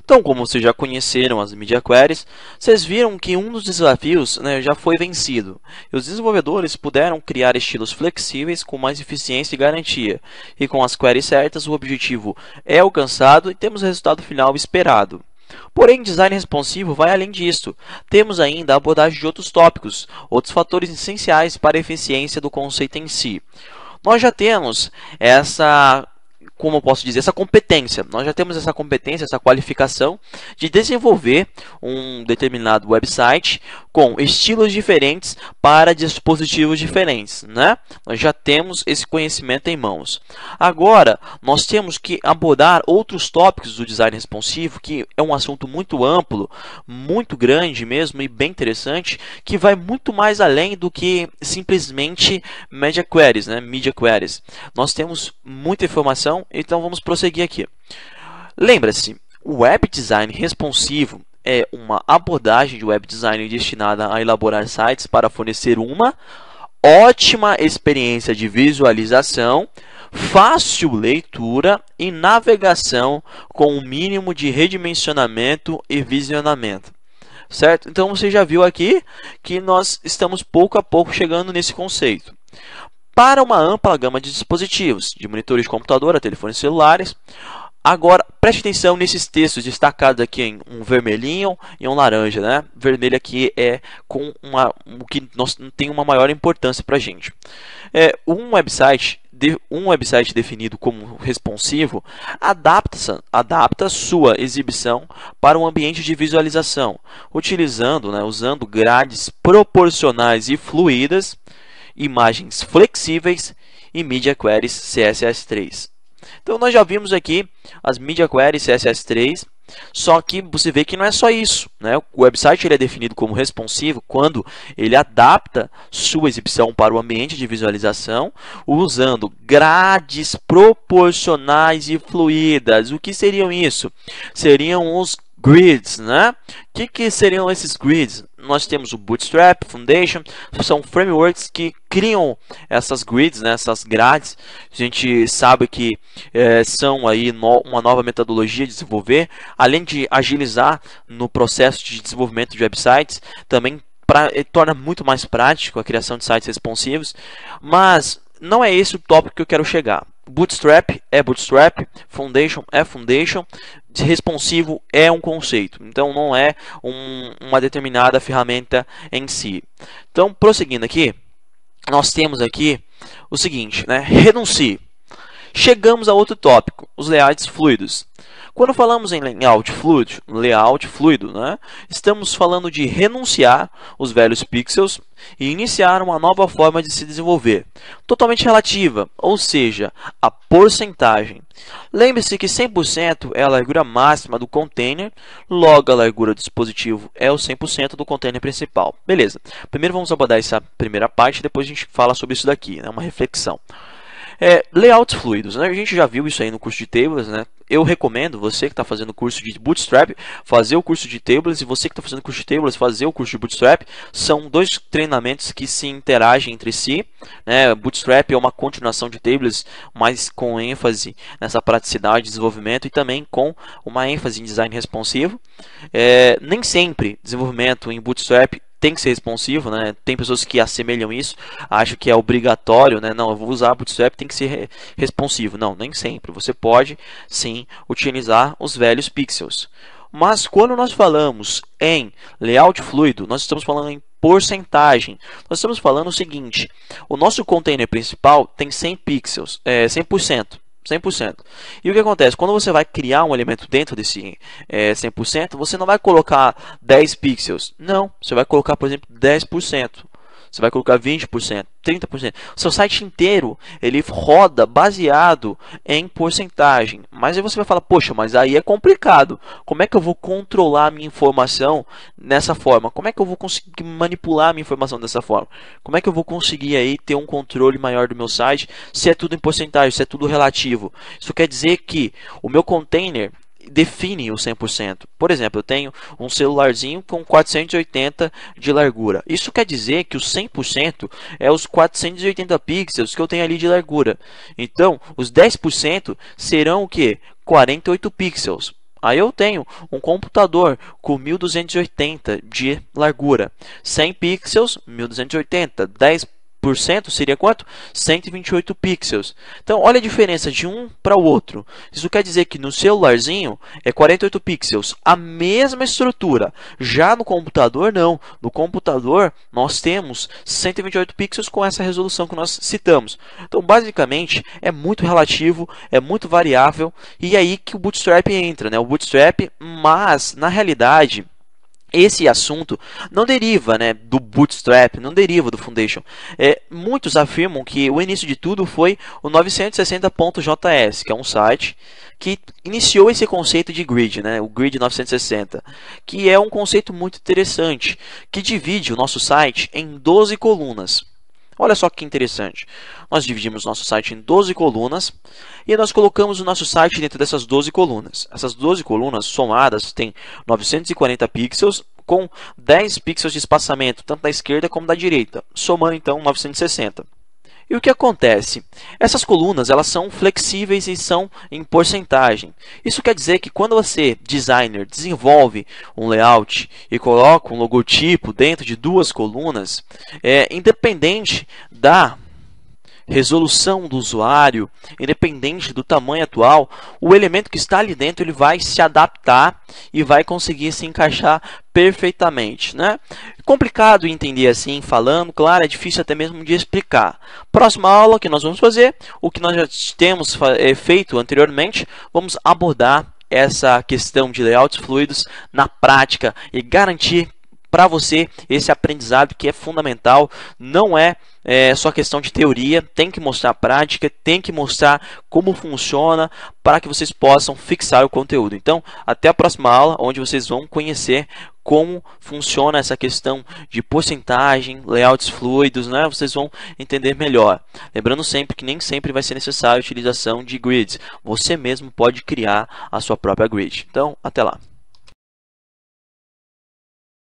Então, como vocês já conheceram as Media Queries, vocês viram que um dos desafios, né, já foi vencido. E os desenvolvedores puderam criar estilos flexíveis com mais eficiência e garantia. E com as queries certas, o objetivo é alcançado e temos o resultado final esperado. Porém, design responsivo vai além disso. Temos ainda a abordagem de outros tópicos, outros fatores essenciais para a eficiência do conceito em si. Nós já temos como eu posso dizer, essa competência. Nós já temos essa competência, essa qualificação de desenvolver um determinado website com estilos diferentes para dispositivos diferentes, né? Nós já temos esse conhecimento em mãos. Agora, nós temos que abordar outros tópicos do design responsivo, que é um assunto muito amplo, muito grande mesmo e bem interessante, que vai muito mais além do que simplesmente Media Queries, né? Media Queries. Nós temos muita informação, então vamos prosseguir aqui. Lembra-se, o web design responsivo é uma abordagem de web design destinada a elaborar sites para fornecer uma ótima experiência de visualização, fácil leitura e navegação com o mínimo de redimensionamento e visionamento. Certo? Então você já viu aqui que nós estamos pouco a pouco chegando nesse conceito. Para uma ampla gama de dispositivos, de monitores de computador a telefones celulares. Agora, preste atenção nesses textos destacados aqui em um vermelhinho e um laranja, né? Vermelho aqui é com o que tem uma maior importância para a gente. Um website definido como responsivo adapta sua exibição para um ambiente de visualização, usando grades proporcionais e fluídas, imagens flexíveis e Media Queries CSS3. Então nós já vimos aqui as Media Queries CSS3, só que você vê que não é só isso, né? O website ele é definido como responsivo quando ele adapta sua exibição para o ambiente de visualização, usando grades proporcionais e fluídas. O que seriam isso? Seriam os grids, né? O que seriam esses grids? Nós temos o Bootstrap, Foundation, são frameworks que criam essas grids, né, essas grades. A gente sabe que são aí uma nova metodologia de desenvolver, além de agilizar no processo de desenvolvimento de websites, também torna muito mais prático a criação de sites responsivos, mas não é esse o tópico que eu quero chegar. Bootstrap é Bootstrap, Foundation é Foundation, responsivo é um conceito, então não é uma determinada ferramenta em si. Então, prosseguindo aqui, nós temos aqui o seguinte, né? Renuncie. Chegamos a outro tópico, os layouts fluidos. Quando falamos em layout fluido, né, estamos falando de renunciar os velhos pixels e iniciar uma nova forma de se desenvolver, totalmente relativa, ou seja, a porcentagem. Lembre-se que 100% é a largura máxima do container, logo a largura do dispositivo é o 100% do container principal. Beleza, primeiro vamos abordar essa primeira parte, depois a gente fala sobre isso daqui, né, uma reflexão. Layouts fluidos, né? A gente já viu isso aí no curso de Tables, né? Eu recomendo você que está fazendo o curso de Bootstrap fazer o curso de Tables, e você que está fazendo o curso de Tables fazer o curso de Bootstrap. São dois treinamentos que se interagem entre si, né? Bootstrap é uma continuação de Tables, mas com ênfase nessa praticidade de desenvolvimento e também com uma ênfase em design responsivo. Nem sempre desenvolvimento em Bootstrap tem que ser responsivo, né? Tem pessoas que assemelham isso, acham que é obrigatório, né? Não, eu vou usar Bootstrap, tem que ser responsivo. Não, nem sempre. Você pode, sim, utilizar os velhos pixels. Mas quando nós falamos em layout fluido, nós estamos falando em porcentagem. Nós estamos falando o seguinte, o nosso container principal tem 100 pixels, 100%. 100%. E o que acontece? Quando você vai criar um elemento dentro desse 100%, você não vai colocar 10 pixels. Não, você vai colocar, por exemplo, 10%. Você vai colocar 20%, 30%. O seu site inteiro ele roda baseado em porcentagem. Mas aí você vai falar, poxa, mas aí é complicado. Como é que eu vou controlar a minha informação dessa forma? Como é que eu vou conseguir manipular a minha informação dessa forma? Como é que eu vou conseguir aí ter um controle maior do meu site se é tudo em porcentagem, se é tudo relativo? Isso quer dizer que o meu container define o 100%. Por exemplo, eu tenho um celularzinho com 480 de largura. Isso quer dizer que o 100% é os 480 pixels que eu tenho ali de largura. Então, os 10% serão o quê? 48 pixels. Aí eu tenho um computador com 1280 de largura, 100 pixels, 1280, 10% seria quanto? 128 pixels. Então, olha a diferença de um para o outro. Isso quer dizer que no celularzinho é 48 pixels, a mesma estrutura. Já no computador, não. No computador, nós temos 128 pixels com essa resolução que nós citamos. Então, basicamente, é muito relativo, é muito variável, e é aí que o Bootstrap entra, né? O Bootstrap, mas, na realidade, esse assunto não deriva, né, do Bootstrap, não deriva do Foundation. Muitos afirmam que o início de tudo foi o 960.js, que é um site que iniciou esse conceito de grid, né, o Grid 960, que é um conceito muito interessante, que divide o nosso site em 12 colunas. Olha só que interessante. Nós dividimos nosso site em 12 colunas e nós colocamos o nosso site dentro dessas 12 colunas. Essas 12 colunas somadas têm 940 pixels com 10 pixels de espaçamento, tanto da esquerda como da direita, somando então 960. E o que acontece? Essas colunas elas são flexíveis e são em porcentagem. Isso quer dizer que quando você, designer, desenvolve um layout e coloca um logotipo dentro de duas colunas, independente da resolução do usuário, independente do tamanho atual, o elemento que está ali dentro ele vai se adaptar e vai conseguir se encaixar perfeitamente, né? Complicado entender assim, falando, claro, é difícil até mesmo de explicar. Próxima aula que nós vamos fazer, o que nós já temos feito anteriormente, vamos abordar essa questão de layouts fluidos na prática e garantir para você esse aprendizado que é fundamental. Não é só questão de teoria, tem que mostrar a prática, tem que mostrar como funciona para que vocês possam fixar o conteúdo. Então, até a próxima aula, onde vocês vão conhecer como funciona essa questão de porcentagem, layouts fluidos, né? Vocês vão entender melhor. Lembrando sempre que nem sempre vai ser necessário a utilização de grids. Você mesmo pode criar a sua própria grid. Então, até lá.